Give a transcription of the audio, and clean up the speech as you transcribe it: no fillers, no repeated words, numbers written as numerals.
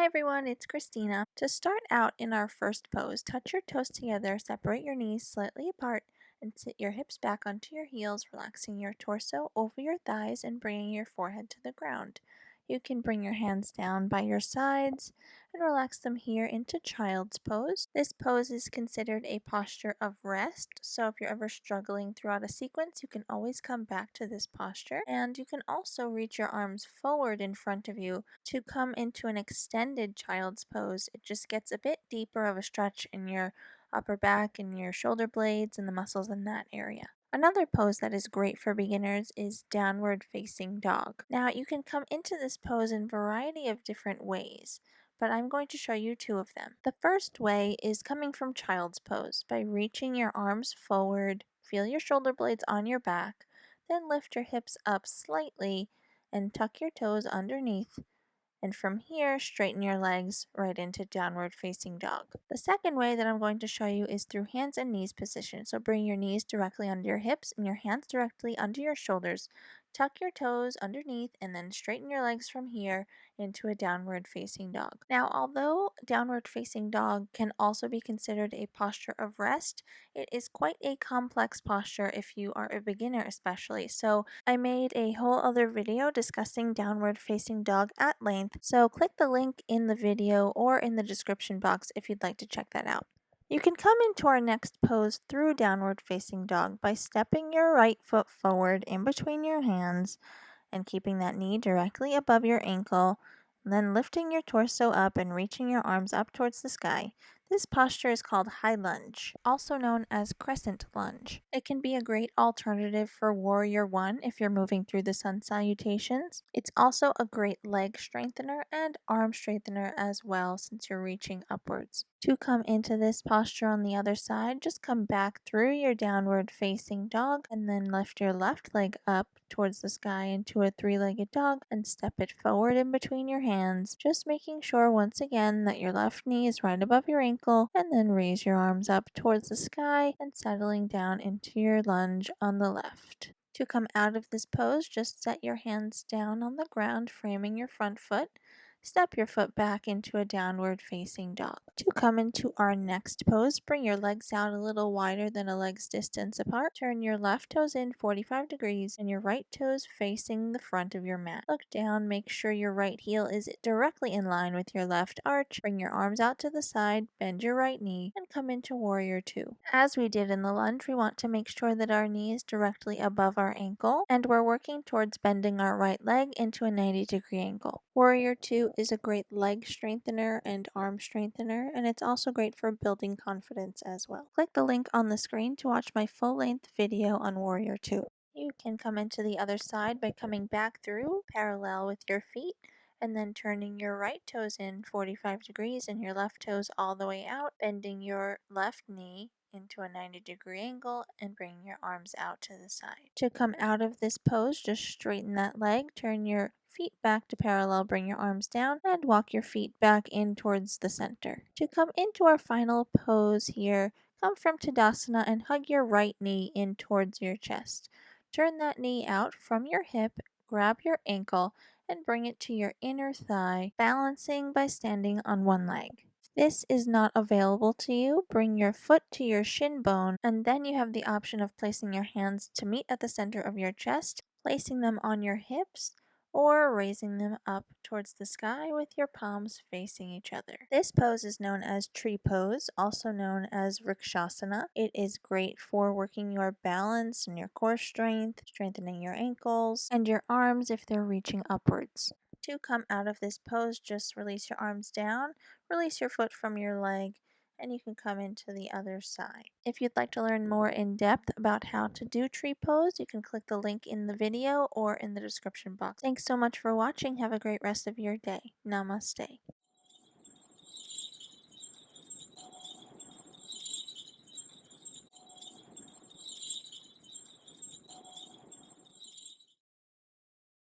Hi everyone, it's Christina. To start out in our first pose, touch your toes together, separate your knees slightly apart, and sit your hips back onto your heels, relaxing your torso over your thighs and bringing your forehead to the ground. You can bring your hands down by your sides and relax them here into child's pose. This pose is considered a posture of rest, so if you're ever struggling throughout a sequence, you can always come back to this posture. And you can also reach your arms forward in front of you to come into an extended child's pose. It just gets a bit deeper of a stretch in your upper back and your shoulder blades and the muscles in that area. Another pose that is great for beginners is downward facing dog. Now you can come into this pose in a variety of different ways, but I'm going to show you two of them. The first way is coming from child's pose by reaching your arms forward, feel your shoulder blades on your back, then lift your hips up slightly and tuck your toes underneath, and from here, straighten your legs right into downward facing dog. The second way that I'm going to show you is through hands and knees position. So bring your knees directly under your hips and your hands directly under your shoulders. Tuck your toes underneath and then straighten your legs from here into a downward facing dog. Now, although downward facing dog can also be considered a posture of rest, it is quite a complex posture if you are a beginner especially. So I made a whole other video discussing downward facing dog at length, so click the link in the video or in the description box if you'd like to check that out. You can come into our next pose through downward facing dog by stepping your right foot forward in between your hands and keeping that knee directly above your ankle, then lifting your torso up and reaching your arms up towards the sky. This posture is called high lunge, also known as crescent lunge. It can be a great alternative for warrior one if you're moving through the sun salutations. It's also a great leg strengthener and arm strengthener as well since you're reaching upwards. To come into this posture on the other side, just come back through your downward facing dog and then lift your left leg up towards the sky into a three-legged dog and step it forward in between your hands, just making sure once again that your left knee is right above your ankle, and then raise your arms up towards the sky and settling down into your lunge on the left. To come out of this pose, just set your hands down on the ground, framing your front foot. Step your foot back into a downward facing dog. To come into our next pose, bring your legs out a little wider than a leg's distance apart. Turn your left toes in 45 degrees and your right toes facing the front of your mat. Look down, make sure your right heel is directly in line with your left arch. Bring your arms out to the side, bend your right knee, and come into warrior two. As we did in the lunge, we want to make sure that our knee is directly above our ankle, and we're working towards bending our right leg into a 90-degree angle. Warrior two is a great leg strengthener and arm strengthener, and it's also great for building confidence as well. Click the link on the screen to watch my full-length video on Warrior 2. You can come into the other side by coming back through parallel with your feet and then turning your right toes in 45 degrees and your left toes all the way out, bending your left knee into a 90-degree angle and bringing your arms out to the side. To come out of this pose, just straighten that leg, turn your feet back to parallel, bring your arms down, and walk your feet back in towards the center. To come into our final pose here, come from Tadasana and hug your right knee in towards your chest. Turn that knee out from your hip, grab your ankle, and bring it to your inner thigh, balancing by standing on one leg. If this is not available to you, bring your foot to your shin bone, and then you have the option of placing your hands to meet at the center of your chest, placing them on your hips, or raising them up towards the sky with your palms facing each other. This pose is known as tree pose, also known as Vrikshasana. It is great for working your balance and your core strength, strengthening your ankles, and your arms if they're reaching upwards. To come out of this pose, just release your arms down, release your foot from your leg, and you can come into the other side. If you'd like to learn more in depth about how to do tree pose, you can click the link in the video or in the description box. Thanks so much for watching. Have a great rest of your day. Namaste.